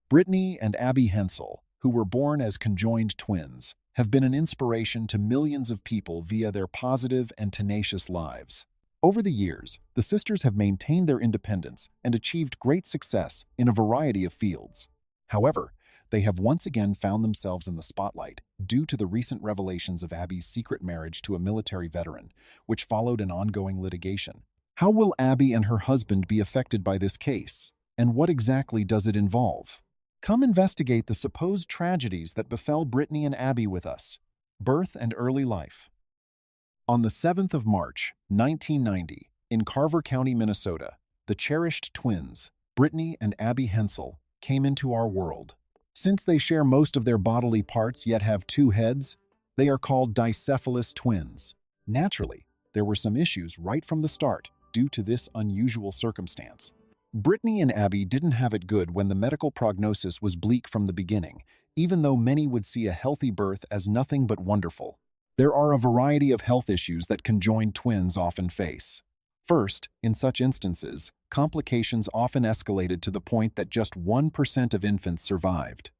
Brittany and Abby Hensel, who were born as conjoined twins, have been an inspiration to millions of people via their positive and tenacious lives. Over the years, the sisters have maintained their independence and achieved great success in a variety of fields. However, they have once again found themselves in the spotlight due to the recent revelations of Abby's secret marriage to a military veteran, which followed an ongoing litigation. How will Abby and her husband be affected by this case? And what exactly does it involve? Come investigate the supposed tragedies that befell Brittany and Abby with us. Birth and early life. On the 7th of March, 1990, in Carver County, Minnesota, the cherished twins, Brittany and Abby Hensel, came into our world. Since they share most of their bodily parts yet have two heads, they are called dicephalous twins. Naturally, there were some issues right from the start due to this unusual circumstance. Brittany and Abby didn't have it good when the medical prognosis was bleak from the beginning, even though many would see a healthy birth as nothing but wonderful. There are a variety of health issues that conjoined twins often face. First, in such instances, complications often escalated to the point that just 1% of infants survived.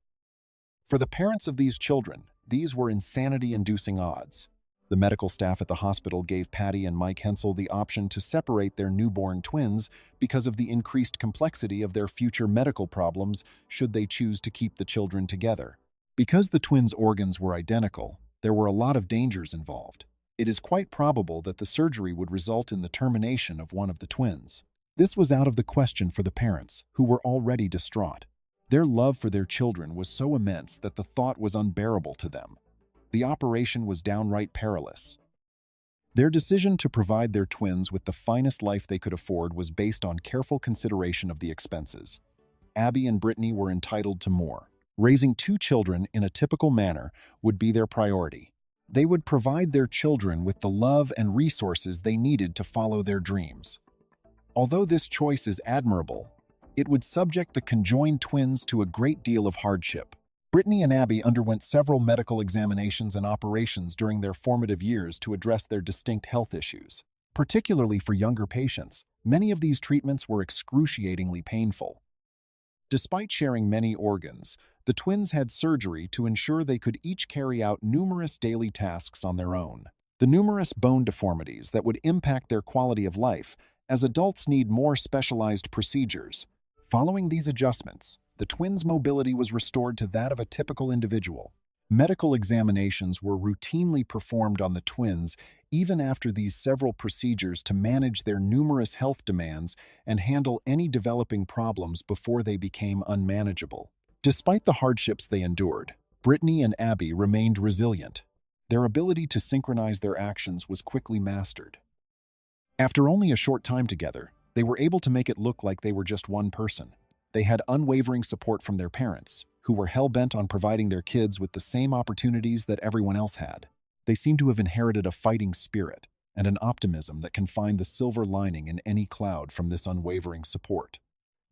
For the parents of these children, these were insanity-inducing odds. The medical staff at the hospital gave Patty and Mike Hensel the option to separate their newborn twins because of the increased complexity of their future medical problems should they choose to keep the children together. Because the twins' organs were identical, there were a lot of dangers involved. It is quite probable that the surgery would result in the termination of one of the twins. This was out of the question for the parents, who were already distraught. Their love for their children was so immense that the thought was unbearable to them. The operation was downright perilous. Their decision to provide their twins with the finest life they could afford was based on careful consideration of the expenses. Abby and Brittany were entitled to more. Raising two children in a typical manner would be their priority. They would provide their children with the love and resources they needed to follow their dreams. Although this choice is admirable, it would subject the conjoined twins to a great deal of hardship. Brittany and Abby underwent several medical examinations and operations during their formative years to address their distinct health issues. Particularly for younger patients, many of these treatments were excruciatingly painful. Despite sharing many organs, the twins had surgery to ensure they could each carry out numerous daily tasks on their own. The numerous bone deformities that would impact their quality of life, as adults need more specialized procedures. Following these adjustments, the twins' mobility was restored to that of a typical individual. Medical examinations were routinely performed on the twins even after these several procedures to manage their numerous health demands and handle any developing problems before they became unmanageable. Despite the hardships they endured, Brittany and Abby remained resilient. Their ability to synchronize their actions was quickly mastered. After only a short time together, they were able to make it look like they were just one person. They had unwavering support from their parents, who were hell-bent on providing their kids with the same opportunities that everyone else had. They seem to have inherited a fighting spirit and an optimism that can find the silver lining in any cloud from this unwavering support.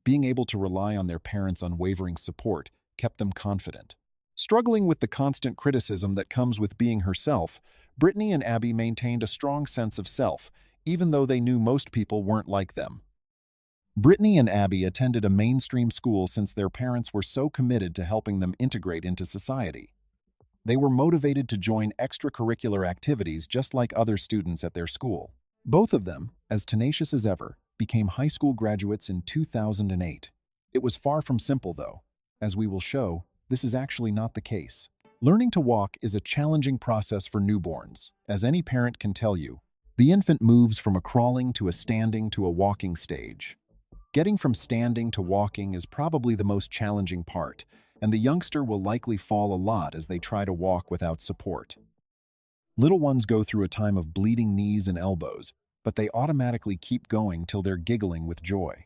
Being able to rely on their parents' unwavering support kept them confident. Struggling with the constant criticism that comes with being herself, Brittany and Abby maintained a strong sense of self, even though they knew most people weren't like them. Brittany and Abby attended a mainstream school since their parents were so committed to helping them integrate into society. They were motivated to join extracurricular activities just like other students at their school. Both of them, as tenacious as ever, became high school graduates in 2008. It was far from simple, though. As we will show, this is actually not the case. Learning to walk is a challenging process for newborns. As any parent can tell you, the infant moves from a crawling to a standing to a walking stage. Getting from standing to walking is probably the most challenging part, and the youngster will likely fall a lot as they try to walk without support. Little ones go through a time of bleeding knees and elbows, but they automatically keep going till they're giggling with joy.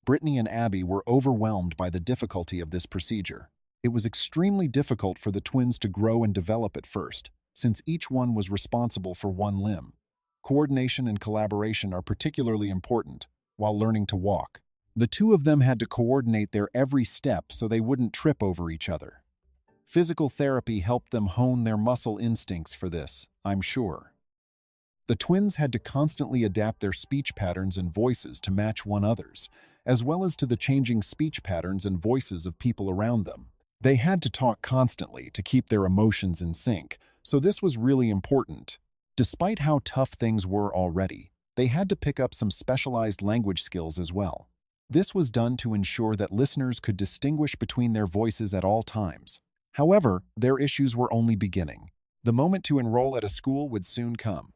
Brittany and Abby were overwhelmed by the difficulty of this procedure. It was extremely difficult for the twins to grow and develop at first, since each one was responsible for one limb. Coordination and collaboration are particularly important while learning to walk. The two of them had to coordinate their every step so they wouldn't trip over each other. Physical therapy helped them hone their muscle instincts for this, I'm sure. The twins had to constantly adapt their speech patterns and voices to match one another's, as well as to the changing speech patterns and voices of people around them. They had to talk constantly to keep their emotions in sync, so this was really important. Despite how tough things were already, they had to pick up some specialized language skills as well. This was done to ensure that listeners could distinguish between their voices at all times. However, their issues were only beginning. The moment to enroll at a school would soon come.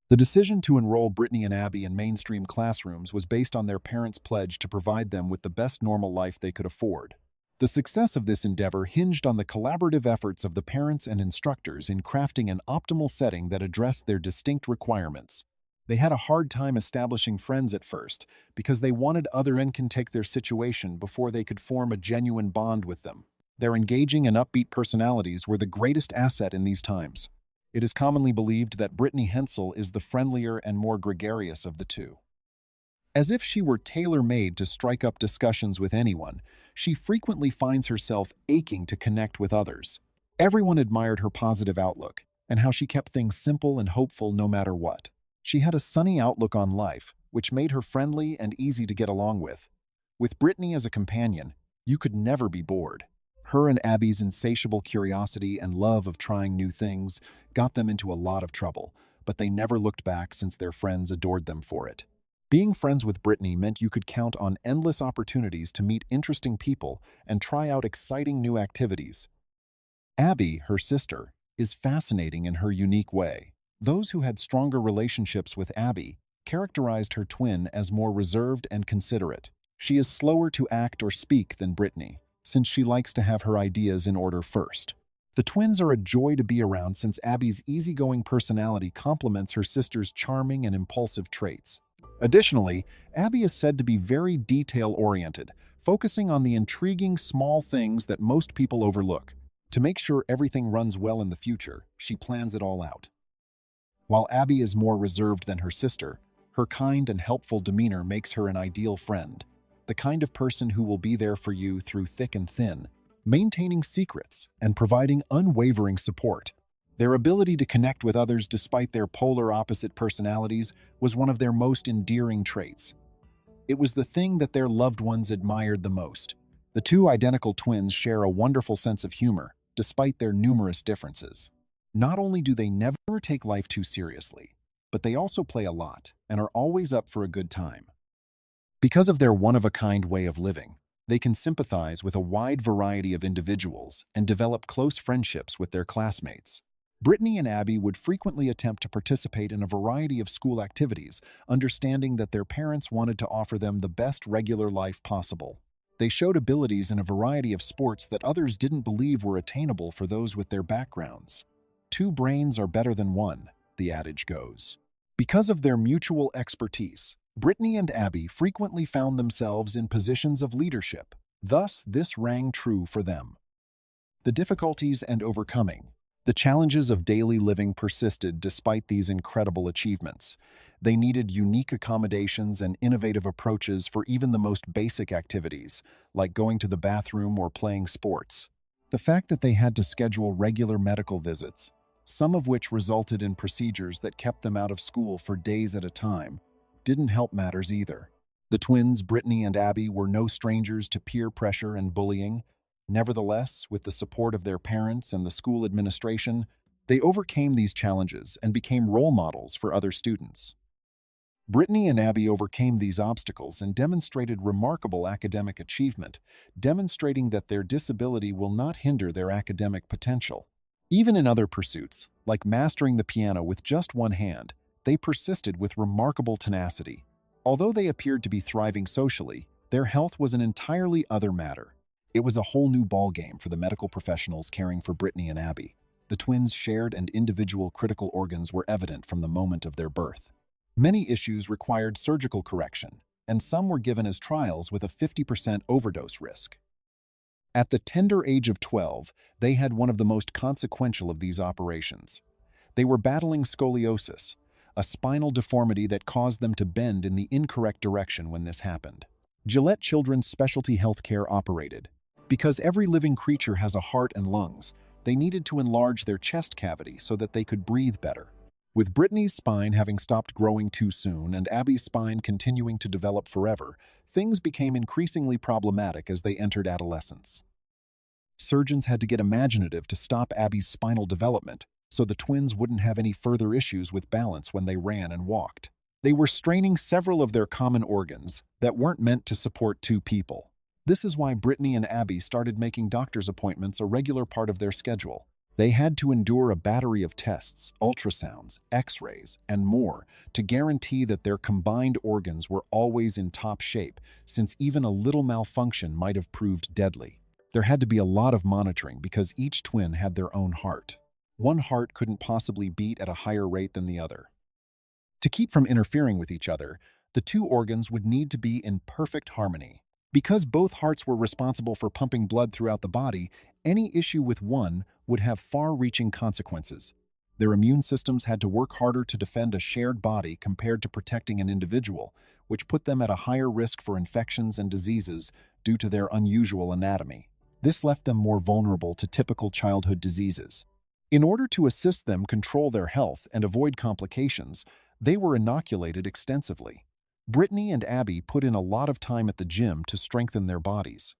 The decision to enroll Brittany and Abby in mainstream classrooms was based on their parents' pledge to provide them with the best normal life they could afford. The success of this endeavor hinged on the collaborative efforts of the parents and instructors in crafting an optimal setting that addressed their distinct requirements. They had a hard time establishing friends at first because they wanted others to take their situation before they could form a genuine bond with them. Their engaging and upbeat personalities were the greatest asset in these times. It is commonly believed that Brittany Hensel is the friendlier and more gregarious of the two. As if she were tailor-made to strike up discussions with anyone, she frequently finds herself aching to connect with others. Everyone admired her positive outlook and how she kept things simple and hopeful no matter what. She had a sunny outlook on life, which made her friendly and easy to get along with. With Brittany as a companion, you could never be bored. Her and Abby's insatiable curiosity and love of trying new things got them into a lot of trouble, but they never looked back since their friends adored them for it. Being friends with Brittany meant you could count on endless opportunities to meet interesting people and try out exciting new activities. Abby, her sister, is fascinating in her unique way. Those who had stronger relationships with Abby characterized her twin as more reserved and considerate. She is slower to act or speak than Brittany, since she likes to have her ideas in order first. The twins are a joy to be around since Abby's easygoing personality complements her sister's charming and impulsive traits. Additionally, Abby is said to be very detail-oriented, focusing on the intriguing small things that most people overlook. To make sure everything runs well in the future, she plans it all out. While Abby is more reserved than her sister, her kind and helpful demeanor makes her an ideal friend. The kind of person who will be there for you through thick and thin, maintaining secrets and providing unwavering support. Their ability to connect with others despite their polar opposite personalities was one of their most endearing traits. It was the thing that their loved ones admired the most. The two identical twins share a wonderful sense of humor, despite their numerous differences. Not only do they never take life too seriously, but they also play a lot and are always up for a good time. Because of their one-of-a-kind way of living, they can sympathize with a wide variety of individuals and develop close friendships with their classmates. Brittany and Abby would frequently attempt to participate in a variety of school activities, understanding that their parents wanted to offer them the best regular life possible. They showed abilities in a variety of sports that others didn't believe were attainable for those with their backgrounds. Two brains are better than one, the adage goes. Because of their mutual expertise, Brittany and Abby frequently found themselves in positions of leadership. Thus, this rang true for them. The difficulties and overcoming. The challenges of daily living persisted despite these incredible achievements. They needed unique accommodations and innovative approaches for even the most basic activities, like going to the bathroom or playing sports. The fact that they had to schedule regular medical visits, some of which resulted in procedures that kept them out of school for days at a time, didn't help matters either. The twins, Brittany and Abby, were no strangers to peer pressure and bullying. Nevertheless, with the support of their parents and the school administration, they overcame these challenges and became role models for other students. Brittany and Abby overcame these obstacles and demonstrated remarkable academic achievement, demonstrating that their disability will not hinder their academic potential. Even in other pursuits, like mastering the piano with just one hand, they persisted with remarkable tenacity. Although they appeared to be thriving socially, their health was an entirely other matter. It was a whole new ballgame for the medical professionals caring for Brittany and Abby. The twins' shared and individual critical organs were evident from the moment of their birth. Many issues required surgical correction, and some were given as trials with a 50% overdose risk. At the tender age of 12, they had one of the most consequential of these operations. They were battling scoliosis, a spinal deformity that caused them to bend in the incorrect direction when this happened. Gillette Children's Specialty Healthcare operated. Because every living creature has a heart and lungs, they needed to enlarge their chest cavity so that they could breathe better. With Brittany's spine having stopped growing too soon and Abby's spine continuing to develop forever, things became increasingly problematic as they entered adolescence. Surgeons had to get imaginative to stop Abby's spinal development so the twins wouldn't have any further issues with balance when they ran and walked. They were straining several of their common organs that weren't meant to support two people. This is why Brittany and Abby started making doctor's appointments a regular part of their schedule. They had to endure a battery of tests, ultrasounds, x-rays, and more to guarantee that their combined organs were always in top shape, since even a little malfunction might have proved deadly. There had to be a lot of monitoring because each twin had their own heart. One heart couldn't possibly beat at a higher rate than the other. To keep from interfering with each other, the two organs would need to be in perfect harmony. Because both hearts were responsible for pumping blood throughout the body, any issue with one would have far-reaching consequences. Their immune systems had to work harder to defend a shared body compared to protecting an individual, which put them at a higher risk for infections and diseases due to their unusual anatomy. This left them more vulnerable to typical childhood diseases. In order to assist them control their health and avoid complications, they were inoculated extensively. Brittany and Abby put in a lot of time at the gym to strengthen their bodies.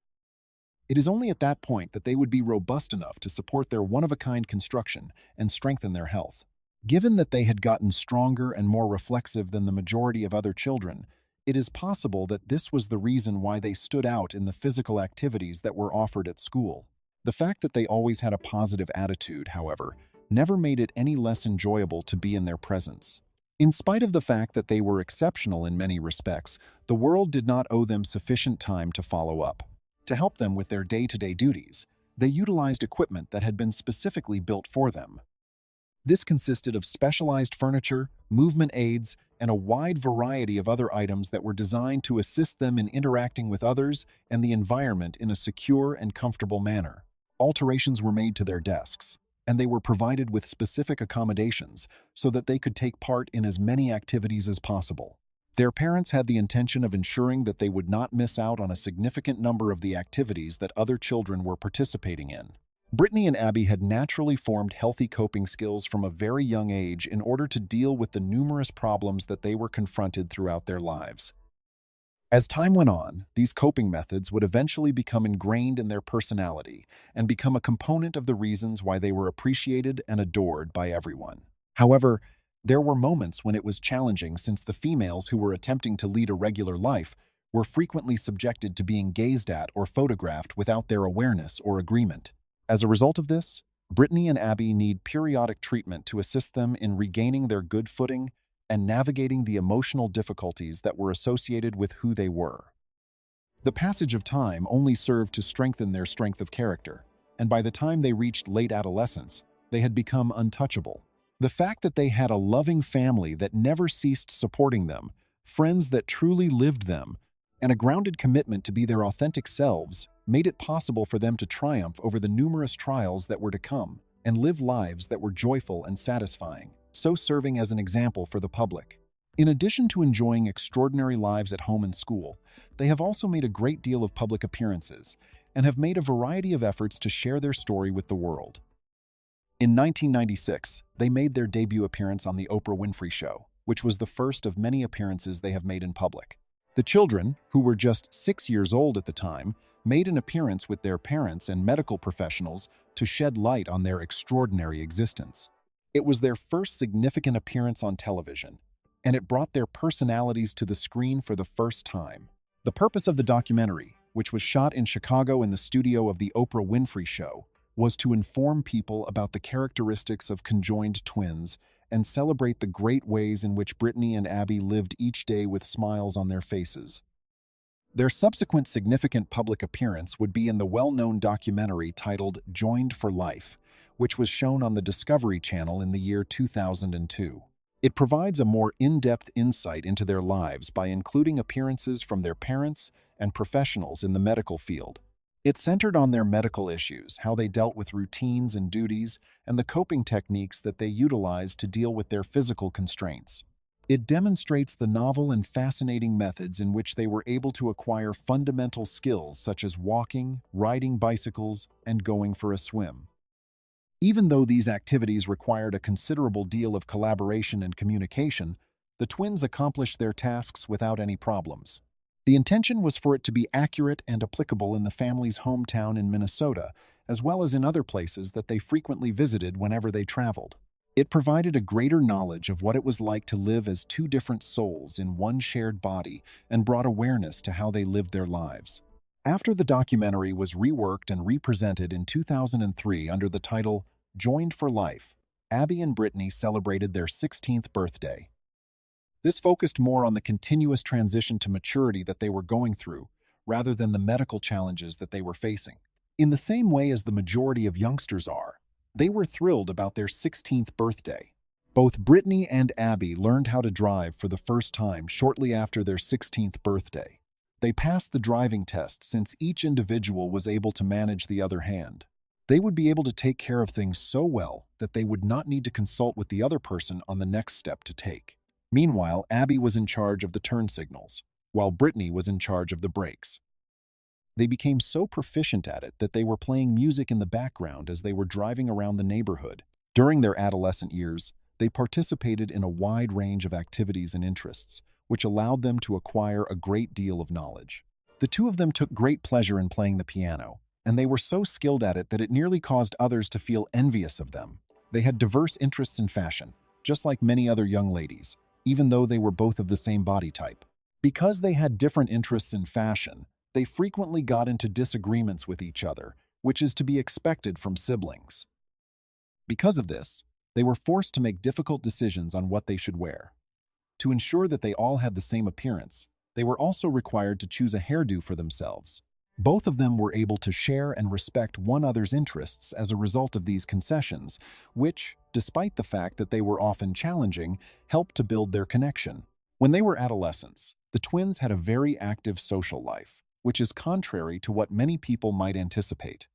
It is only at that point that they would be robust enough to support their one-of-a-kind construction and strengthen their health. Given that they had gotten stronger and more reflexive than the majority of other children, it is possible that this was the reason why they stood out in the physical activities that were offered at school. The fact that they always had a positive attitude, however, never made it any less enjoyable to be in their presence. In spite of the fact that they were exceptional in many respects, the world did not owe them sufficient time to follow up. To help them with their day-to-day duties, they utilized equipment that had been specifically built for them. This consisted of specialized furniture, movement aids, and a wide variety of other items that were designed to assist them in interacting with others and the environment in a secure and comfortable manner. Alterations were made to their desks, and they were provided with specific accommodations so that they could take part in as many activities as possible. Their parents had the intention of ensuring that they would not miss out on a significant number of the activities that other children were participating in. Brittany and Abby had naturally formed healthy coping skills from a very young age in order to deal with the numerous problems that they were confronted throughout their lives. As time went on, these coping methods would eventually become ingrained in their personality and become a component of the reasons why they were appreciated and adored by everyone. However, there were moments when it was challenging since the females who were attempting to lead a regular life were frequently subjected to being gazed at or photographed without their awareness or agreement. As a result of this, Brittany and Abby need periodic treatment to assist them in regaining their good footing and navigating the emotional difficulties that were associated with who they were. The passage of time only served to strengthen their strength of character, and by the time they reached late adolescence, they had become untouchable. The fact that they had a loving family that never ceased supporting them, friends that truly lived them, and a grounded commitment to be their authentic selves made it possible for them to triumph over the numerous trials that were to come and live lives that were joyful and satisfying, so serving as an example for the public. In addition to enjoying extraordinary lives at home and school, they have also made a great deal of public appearances and have made a variety of efforts to share their story with the world. In 1996, they made their debut appearance on The Oprah Winfrey Show, which was the first of many appearances they have made in public. The children, who were just 6 years old at the time, made an appearance with their parents and medical professionals to shed light on their extraordinary existence. It was their first significant appearance on television, and it brought their personalities to the screen for the first time. The purpose of the documentary, which was shot in Chicago in the studio of The Oprah Winfrey Show, was to inform people about the characteristics of conjoined twins and celebrate the great ways in which Brittany and Abby lived each day with smiles on their faces. Their subsequent significant public appearance would be in the well-known documentary titled Joined for Life, which was shown on the Discovery Channel in the year 2002. It provides a more in-depth insight into their lives by including appearances from their parents and professionals in the medical field. It centered on their medical issues, how they dealt with routines and duties, and the coping techniques that they utilized to deal with their physical constraints. It demonstrates the novel and fascinating methods in which they were able to acquire fundamental skills such as walking, riding bicycles, and going for a swim. Even though these activities required a considerable deal of collaboration and communication, the twins accomplished their tasks without any problems. The intention was for it to be accurate and applicable in the family's hometown in Minnesota, as well as in other places that they frequently visited whenever they traveled. It provided a greater knowledge of what it was like to live as two different souls in one shared body and brought awareness to how they lived their lives. After the documentary was reworked and represented in 2003 under the title Joined for Life, Abby and Brittany celebrated their 16th birthday. This focused more on the continuous transition to maturity that they were going through, rather than the medical challenges that they were facing. In the same way as the majority of youngsters are, they were thrilled about their 16th birthday. Both Brittany and Abby learned how to drive for the first time shortly after their 16th birthday. They passed the driving test since each individual was able to manage the other hand. They would be able to take care of things so well that they would not need to consult with the other person on the next step to take. Meanwhile, Abby was in charge of the turn signals, while Brittany was in charge of the brakes. They became so proficient at it that they were playing music in the background as they were driving around the neighborhood. During their adolescent years, they participated in a wide range of activities and interests, which allowed them to acquire a great deal of knowledge. The two of them took great pleasure in playing the piano, and they were so skilled at it that it nearly caused others to feel envious of them. They had diverse interests in fashion, just like many other young ladies, even though they were both of the same body type. Because they had different interests in fashion, they frequently got into disagreements with each other, which is to be expected from siblings. Because of this, they were forced to make difficult decisions on what they should wear. To ensure that they all had the same appearance, they were also required to choose a hairdo for themselves. Both of them were able to share and respect one another's interests as a result of these concessions, which, despite the fact that they were often challenging, helped to build their connection. When they were adolescents, the twins had a very active social life, which is contrary to what many people might anticipate.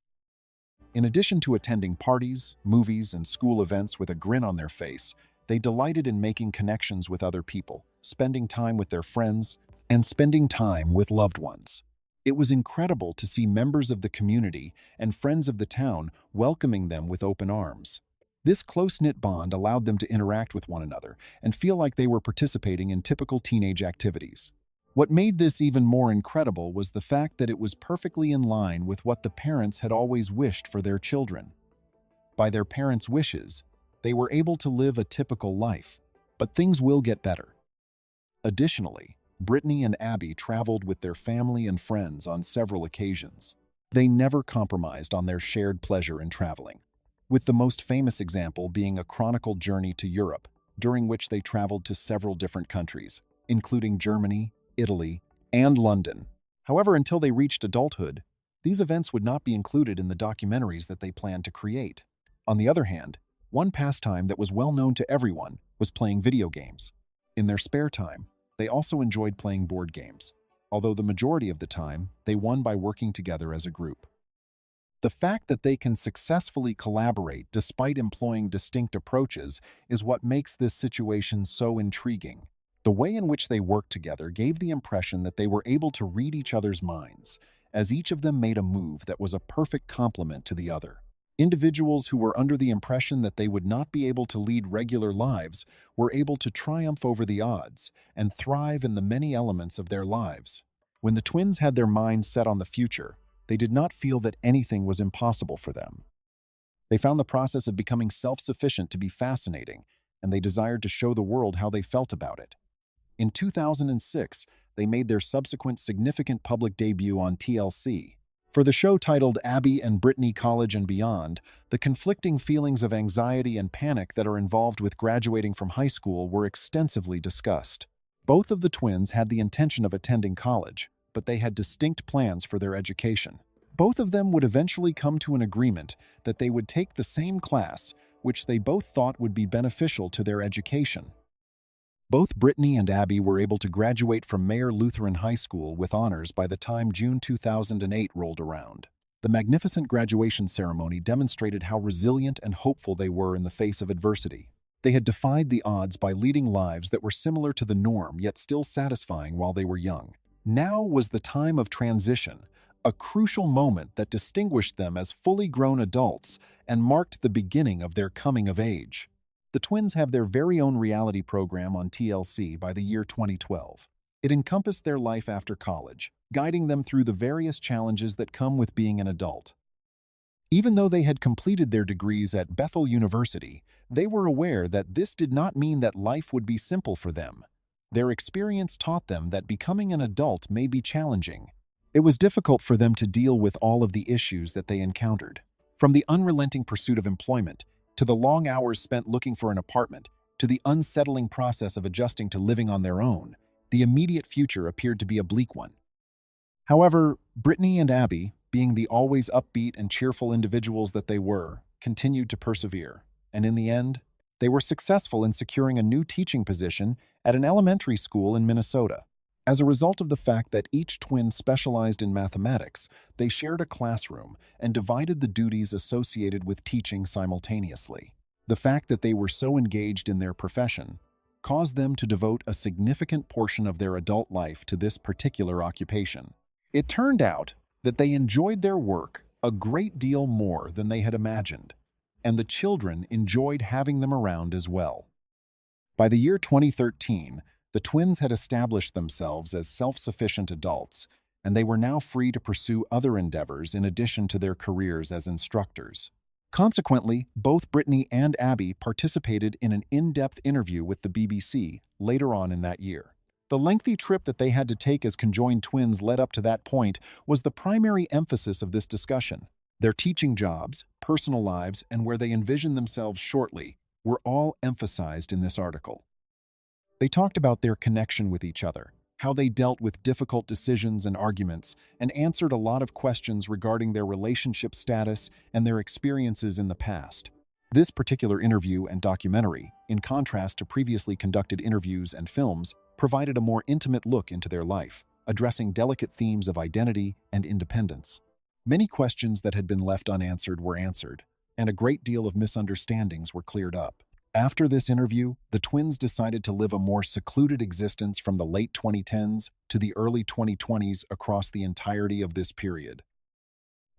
In addition to attending parties, movies, and school events with a grin on their face, they delighted in making connections with other people, spending time with their friends, and spending time with loved ones. It was incredible to see members of the community and friends of the town welcoming them with open arms. This close-knit bond allowed them to interact with one another and feel like they were participating in typical teenage activities. What made this even more incredible was the fact that it was perfectly in line with what the parents had always wished for their children. By their parents' wishes, they were able to live a typical life, but things will get better. Additionally, Brittany and Abby traveled with their family and friends on several occasions. They never compromised on their shared pleasure in traveling, with the most famous example being a chronicled journey to Europe, during which they traveled to several different countries, including Germany, Italy, and London. However, until they reached adulthood, these events would not be included in the documentaries that they planned to create. On the other hand, one pastime that was well known to everyone was playing video games. In their spare time, they also enjoyed playing board games, although the majority of the time, they won by working together as a group. The fact that they can successfully collaborate despite employing distinct approaches is what makes this situation so intriguing. The way in which they worked together gave the impression that they were able to read each other's minds, as each of them made a move that was a perfect complement to the other. Individuals who were under the impression that they would not be able to lead regular lives were able to triumph over the odds and thrive in the many elements of their lives. When the twins had their minds set on the future, they did not feel that anything was impossible for them. They found the process of becoming self-sufficient to be fascinating, and they desired to show the world how they felt about it. In 2006, they made their subsequent significant public debut on TLC. For the show titled Abby and Brittany College and Beyond, the conflicting feelings of anxiety and panic that are involved with graduating from high school were extensively discussed. Both of the twins had the intention of attending college, but they had distinct plans for their education. Both of them would eventually come to an agreement that they would take the same class, which they both thought would be beneficial to their education. Both Brittany and Abby were able to graduate from Mayer Lutheran High School with honors by the time June 2008 rolled around. The magnificent graduation ceremony demonstrated how resilient and hopeful they were in the face of adversity. They had defied the odds by leading lives that were similar to the norm yet still satisfying while they were young. Now was the time of transition, a crucial moment that distinguished them as fully grown adults and marked the beginning of their coming of age. The twins have their very own reality program on TLC by the year 2012. It encompassed their life after college, guiding them through the various challenges that come with being an adult. Even though they had completed their degrees at Bethel University, they were aware that this did not mean that life would be simple for them. Their experience taught them that becoming an adult may be challenging. It was difficult for them to deal with all of the issues that they encountered. From the unrelenting pursuit of employment, to the long hours spent looking for an apartment, to the unsettling process of adjusting to living on their own, the immediate future appeared to be a bleak one. However, Brittany and Abby, being the always upbeat and cheerful individuals that they were, continued to persevere, and in the end, they were successful in securing a new teaching position at an elementary school in Minnesota. As a result of the fact that each twin specialized in mathematics, they shared a classroom and divided the duties associated with teaching simultaneously. The fact that they were so engaged in their profession caused them to devote a significant portion of their adult life to this particular occupation. It turned out that they enjoyed their work a great deal more than they had imagined, and the children enjoyed having them around as well. By the year 2013, the twins had established themselves as self-sufficient adults, and they were now free to pursue other endeavors in addition to their careers as instructors. Consequently, both Brittany and Abby participated in an in-depth interview with the BBC later on in that year. The lengthy trip that they had to take as conjoined twins led up to that point was the primary emphasis of this discussion. Their teaching jobs, personal lives, and where they envisioned themselves shortly were all emphasized in this article. They talked about their connection with each other, how they dealt with difficult decisions and arguments, and answered a lot of questions regarding their relationship status and their experiences in the past. This particular interview and documentary, in contrast to previously conducted interviews and films, provided a more intimate look into their life, addressing delicate themes of identity and independence. Many questions that had been left unanswered were answered, and a great deal of misunderstandings were cleared up. After this interview, the twins decided to live a more secluded existence from the late 2010s to the early 2020s across the entirety of this period.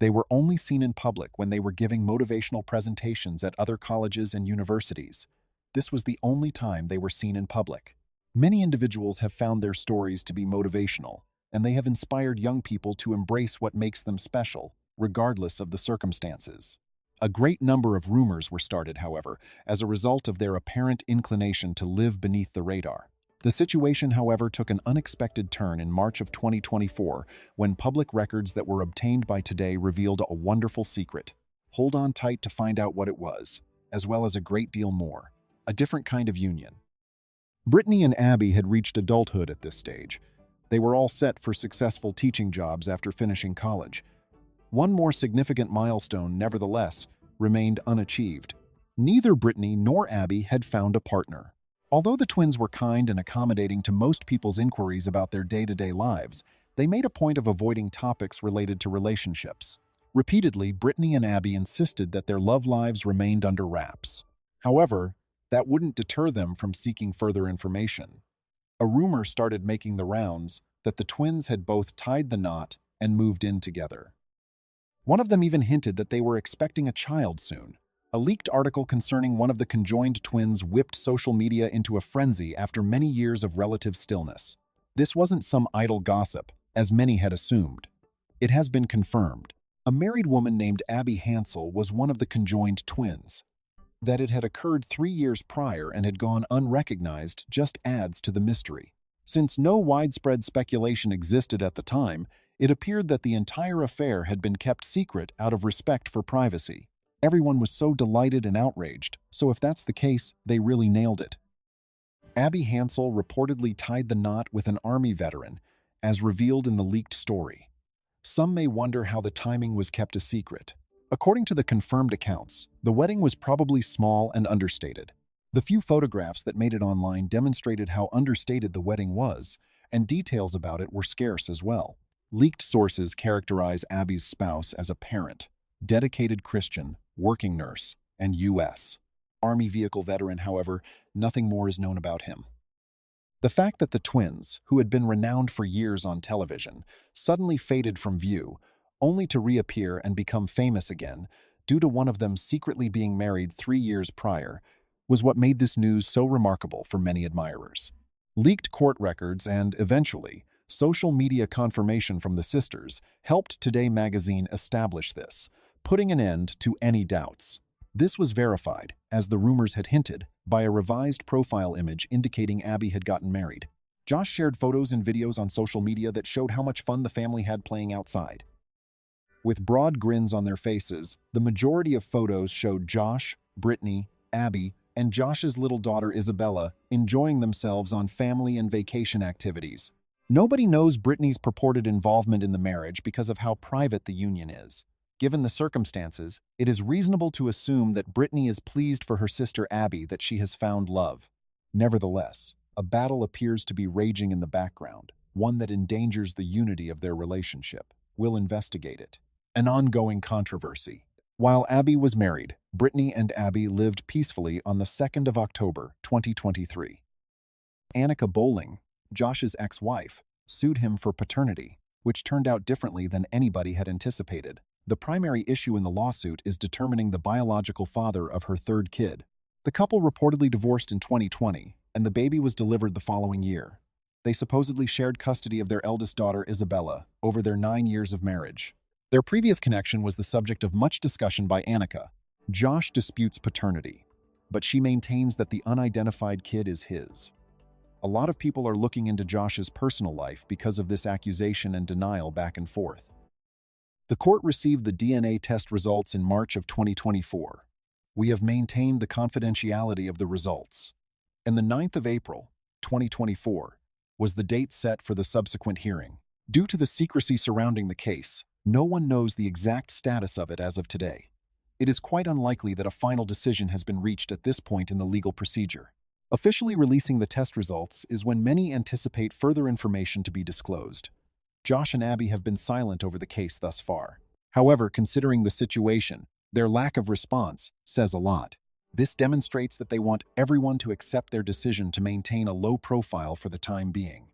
They were only seen in public when they were giving motivational presentations at other colleges and universities. This was the only time they were seen in public. Many individuals have found their stories to be motivational, and they have inspired young people to embrace what makes them special, regardless of the circumstances. A great number of rumors were started, however, as a result of their apparent inclination to live beneath the radar. The situation, however, took an unexpected turn in March of 2024 when public records that were obtained by Today revealed a wonderful secret. Hold on tight to find out what it was, as well as a great deal more. A different kind of union. Brittany and Abby had reached adulthood at this stage. They were all set for successful teaching jobs after finishing college. One more significant milestone, nevertheless, remained unachieved. Neither Brittany nor Abby had found a partner. Although the twins were kind and accommodating to most people's inquiries about their day-to-day lives, they made a point of avoiding topics related to relationships. Repeatedly, Brittany and Abby insisted that their love lives remained under wraps. However, that wouldn't deter them from seeking further information. A rumor started making the rounds that the twins had both tied the knot and moved in together. One of them even hinted that they were expecting a child soon. A leaked article concerning one of the conjoined twins whipped social media into a frenzy after many years of relative stillness. This wasn't some idle gossip, as many had assumed. It has been confirmed. A married woman named Brittany Hensel was one of the conjoined twins. That it had occurred 3 years prior and had gone unrecognized just adds to the mystery. Since no widespread speculation existed at the time, it appeared that the entire affair had been kept secret out of respect for privacy. Everyone was so delighted and outraged, so if that's the case, they really nailed it. Brittany Hensel reportedly tied the knot with an Army veteran, as revealed in the leaked story. Some may wonder how the timing was kept a secret. According to the confirmed accounts, the wedding was probably small and understated. The few photographs that made it online demonstrated how understated the wedding was, and details about it were scarce as well. Leaked sources characterize Abby's spouse as a parent, dedicated Christian, working nurse, and U.S. Army vehicle veteran. However, nothing more is known about him. The fact that the twins, who had been renowned for years on television, suddenly faded from view only to reappear and become famous again, due to one of them secretly being married 3 years prior, was what made this news so remarkable for many admirers. Leaked court records and, eventually, social media confirmation from the sisters helped Today magazine establish this, putting an end to any doubts. This was verified, as the rumors had hinted, by a revised profile image indicating Abby had gotten married. Josh shared photos and videos on social media that showed how much fun the family had playing outside. With broad grins on their faces, the majority of photos showed Josh, Brittany, Abby, and Josh's little daughter Isabella enjoying themselves on family and vacation activities. Nobody knows Brittany's purported involvement in the marriage because of how private the union is. Given the circumstances, it is reasonable to assume that Brittany is pleased for her sister Abby that she has found love. Nevertheless, a battle appears to be raging in the background, one that endangers the unity of their relationship. We'll investigate it. An ongoing controversy. While Abby was married, Brittany and Abby lived peacefully on the 2nd of October, 2023. Annika Bowling, Josh's ex-wife, sued him for paternity, which turned out differently than anybody had anticipated. The primary issue in the lawsuit is determining the biological father of her third kid. The couple reportedly divorced in 2020, and the baby was delivered the following year. They supposedly shared custody of their eldest daughter, Isabella, over their 9 years of marriage. Their previous connection was the subject of much discussion by Annika. Josh disputes paternity, but she maintains that the unidentified kid is his. A lot of people are looking into Josh's personal life because of this accusation and denial back and forth. The court received the DNA test results in March of 2024. We have maintained the confidentiality of the results. And the 9th of April, 2024, was the date set for the subsequent hearing. Due to the secrecy surrounding the case, no one knows the exact status of it as of today. It is quite unlikely that a final decision has been reached at this point in the legal procedure. Officially releasing the test results is when many anticipate further information to be disclosed. Josh and Abby have been silent over the case thus far. However, considering the situation, their lack of response says a lot. This demonstrates that they want everyone to accept their decision to maintain a low profile for the time being.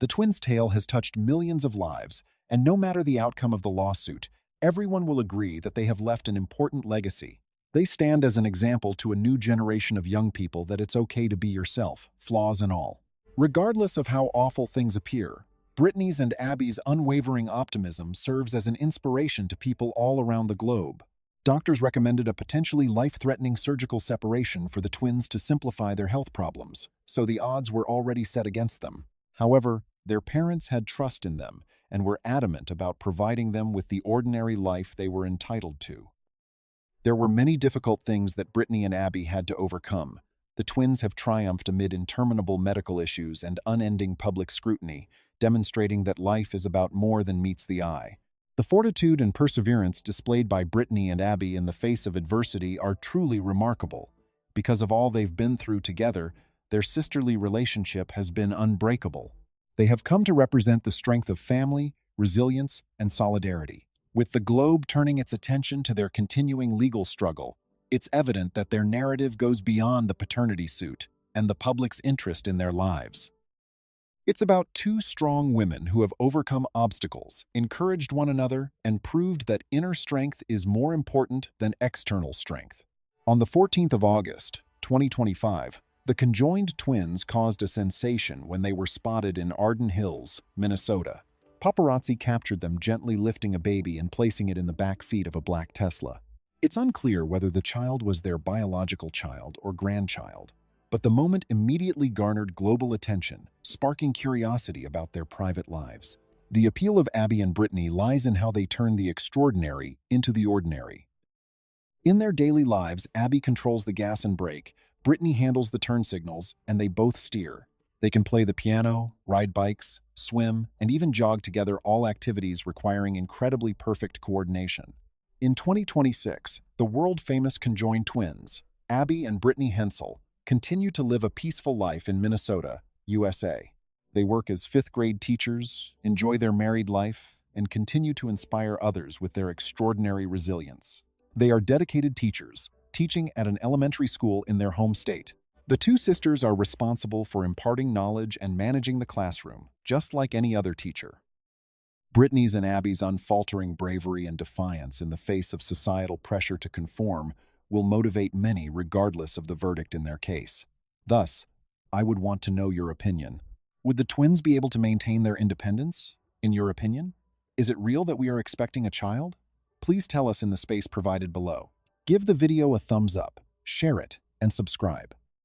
The twins' tale has touched millions of lives, and no matter the outcome of the lawsuit, everyone will agree that they have left an important legacy. They stand as an example to a new generation of young people that it's okay to be yourself, flaws and all. Regardless of how awful things appear, Brittany's and Abby's unwavering optimism serves as an inspiration to people all around the globe. Doctors recommended a potentially life-threatening surgical separation for the twins to simplify their health problems, so the odds were already set against them. However, their parents had trust in them and were adamant about providing them with the ordinary life they were entitled to. There were many difficult things that Brittany and Abby had to overcome. The twins have triumphed amid interminable medical issues and unending public scrutiny, demonstrating that life is about more than meets the eye. The fortitude and perseverance displayed by Brittany and Abby in the face of adversity are truly remarkable. Because of all they've been through together, their sisterly relationship has been unbreakable. They have come to represent the strength of family, resilience, and solidarity. With the globe turning its attention to their continuing legal struggle, it's evident that their narrative goes beyond the paternity suit and the public's interest in their lives. It's about two strong women who have overcome obstacles, encouraged one another, and proved that inner strength is more important than external strength. On the 14th of August, 2025, the conjoined twins caused a sensation when they were spotted in Arden Hills, Minnesota. Paparazzi captured them gently lifting a baby and placing it in the back seat of a black Tesla. It's unclear whether the child was their biological child or grandchild, but the moment immediately garnered global attention, sparking curiosity about their private lives. The appeal of Abby and Brittany lies in how they turn the extraordinary into the ordinary. In their daily lives, Abby controls the gas and brake, Brittany handles the turn signals, and they both steer. They can play the piano, ride bikes, swim, and even jog together, all activities requiring incredibly perfect coordination. In 2026, the world-famous conjoined twins, Abby and Brittany Hensel, continue to live a peaceful life in Minnesota, USA. They work as fifth-grade teachers, enjoy their married life, and continue to inspire others with their extraordinary resilience. They are dedicated teachers, teaching at an elementary school in their home state. The two sisters are responsible for imparting knowledge and managing the classroom, just like any other teacher. Brittany's and Abby's unfaltering bravery and defiance in the face of societal pressure to conform will motivate many regardless of the verdict in their case. Thus, I would want to know your opinion. Would the twins be able to maintain their independence, in your opinion? Is it real that we are expecting a child? Please tell us in the space provided below. Give the video a thumbs up, share it, and subscribe.